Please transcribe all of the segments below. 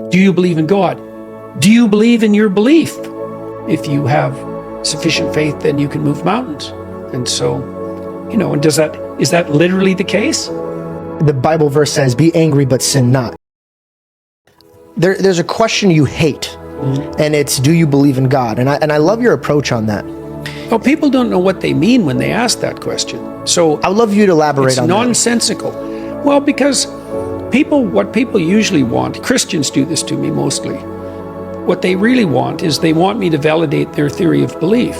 Do you believe in God? Do you believe in your belief? If you have sufficient faith, then you can move mountains. And so, and is that literally the case? The Bible verse says, be angry, but sin not. There's a question you hate, and it's, do you believe in God? And I love your approach on that. Well, people don't know what they mean when they ask that question. So I would love you to elaborate on that. It's nonsensical. Well, because what people usually want, Christians do this to me mostly, what they really want is they want me to validate their theory of belief.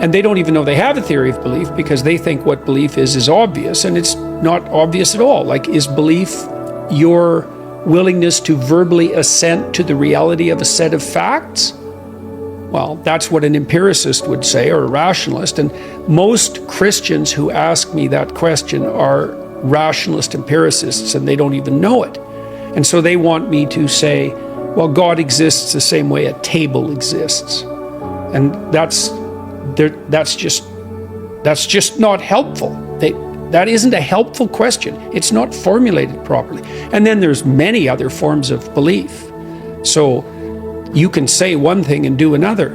And they don't even know they have a theory of belief because they think what belief is obvious, and it's not obvious at all. Like, is belief your willingness to verbally assent to the reality of a set of facts? Well, that's what an empiricist would say, or a rationalist. And most Christians who ask me that question are rationalist empiricists, and they don't even know it. And so they want me to say, well, God exists the same way a table exists. And that's just not helpful. That isn't a helpful question. It's not formulated properly. And then there's many other forms of belief. So you can say one thing and do another,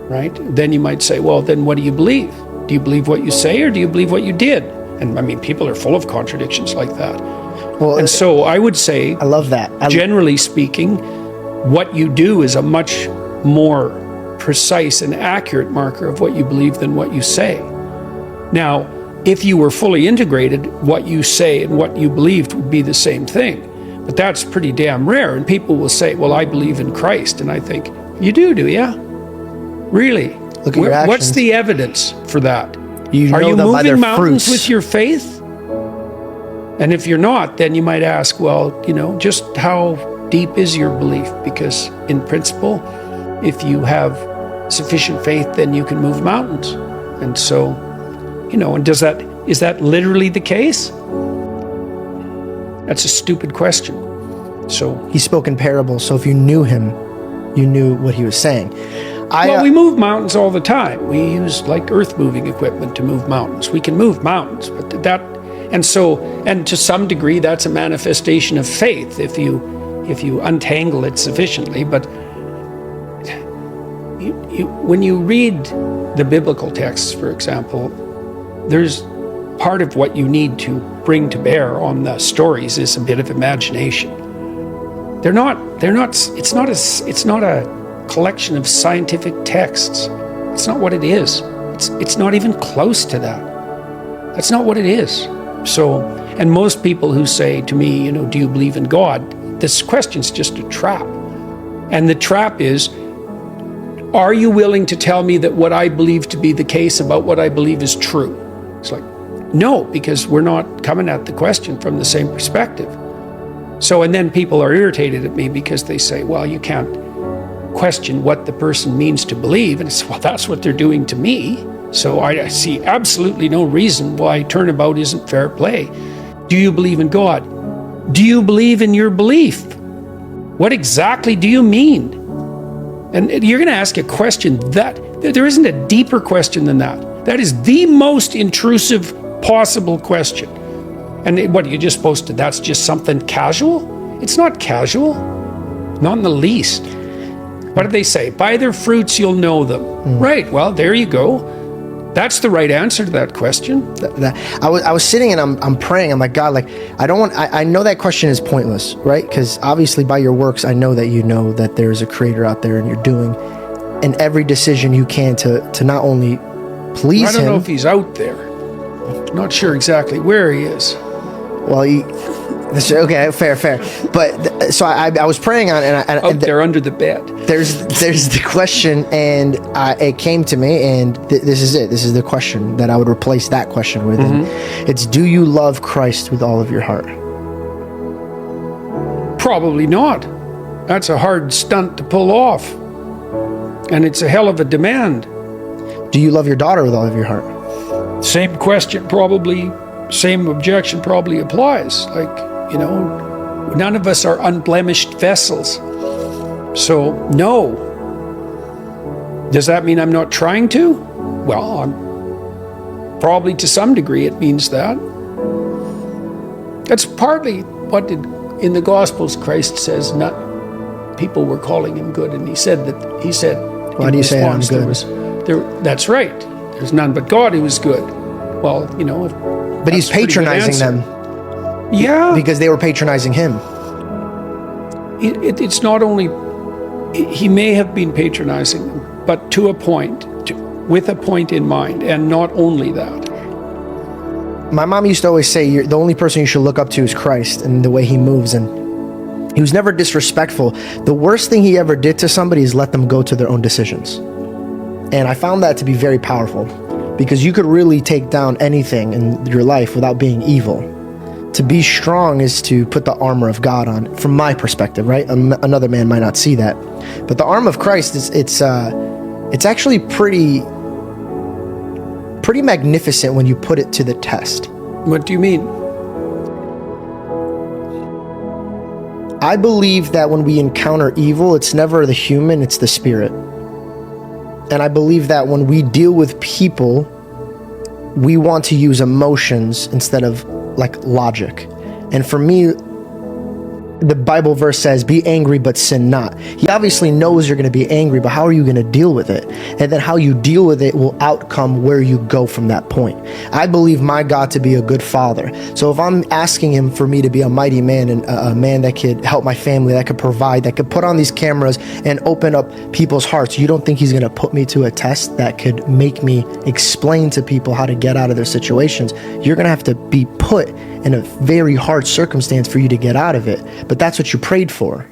right? Then you might say, well, then what do you believe? Do you believe what you say, or do you believe what you did? And I mean, people are full of contradictions like that. Well, and so I would say, I love that. Generally speaking, what you do is a much more precise and accurate marker of what you believe than what you say. Now, if you were fully integrated, what you say and what you believed would be the same thing. But that's pretty damn rare. And people will say, well, I believe in Christ. And I think, you do you? Really? Look at your actions. What's the evidence for that? Are you moving mountains with your faith? And if you're not, then you might ask, well, just how deep is your belief? Because in principle, if you have sufficient faith, then you can move mountains. And so, and is that literally the case? That's a stupid question. So he spoke in parables, so if you knew him, you knew what he was saying. We move mountains all the time. We use like earth-moving equipment to move mountains. We can move mountains, but and to some degree, that's a manifestation of faith if you untangle it sufficiently. But when you read the biblical texts, for example, there's part of what you need to bring to bear on the stories is a bit of imagination. It's not a collection of scientific texts. It's not what it is. It's not even close to that. That's not what it is. So, and most people who say to me, do you believe in God? This question's just a trap. And the trap is, are you willing to tell me that what I believe to be the case about what I believe is true? It's like, no, because we're not coming at the question from the same perspective. So, and then people are irritated at me because they say, well, you can't question what the person means to believe. And it's, well, that's what they're doing to me. So I see absolutely no reason why turnabout isn't fair play. Do you believe in God? Do you believe in your belief? What exactly do you mean? And you're going to ask a question that there isn't a deeper question than that. That is the most intrusive possible question. And what are you just supposed to, that's just something casual? It's not casual, not in the least. What did they say? By their fruits you'll know them. Right, well, there you go. That's the right answer to that question. I was sitting and I'm praying. I'm like, God, I know that question is pointless, right? Because obviously by your works, I know that you know that there's a creator out there and you're doing in every decision you can to not only please him. I don't know if he's out there. Not sure exactly where he is. Well, okay, fair. But so I was praying on, and they're under the bed. There's the question, and it came to me, and this is it. This is the question that I would replace that question with. And it's, do you love Christ with all of your heart? Probably not. That's a hard stunt to pull off, and it's a hell of a demand. Do you love your daughter with all of your heart? Same question, probably. Same objection probably applies. None of us are unblemished vessels. So, no. Does that mean I'm not trying to? Well, probably to some degree it means that. That's partly what in the Gospels Christ says, people were calling him good, and he said, Why do you say I'm good? That's right. There's none but God who is good. Well, you know, but he's patronizing them. Yeah, because they were patronizing him. It's not only, he may have been patronizing them, but to a point, with a point in mind, and not only that. My mom used to always say, the only person you should look up to is Christ and the way he moves. And he was never disrespectful. The worst thing he ever did to somebody is let them go to their own decisions. And I found that to be very powerful, because you could really take down anything in your life without being evil. To be strong is to put the armor of God on, from my perspective, right? Another man might not see that. But the armor of Christ, it's actually pretty magnificent when you put it to the test. What do you mean? I believe that when we encounter evil, it's never the human, it's the spirit. And I believe that when we deal with people, we want to use emotions instead of like logic. And for me, the Bible verse says, be angry, but sin not. He obviously knows you're going to be angry, but how are you going to deal with it? And then how you deal with it will outcome where you go from that point. I believe my God to be a good father. So if I'm asking him for me to be a mighty man and a man that could help my family, that could provide, that could put on these cameras and open up people's hearts, you don't think he's going to put me to a test that could make me explain to people how to get out of their situations? You're going to have to be put in a very hard circumstance for you to get out of it. But that's what you prayed for.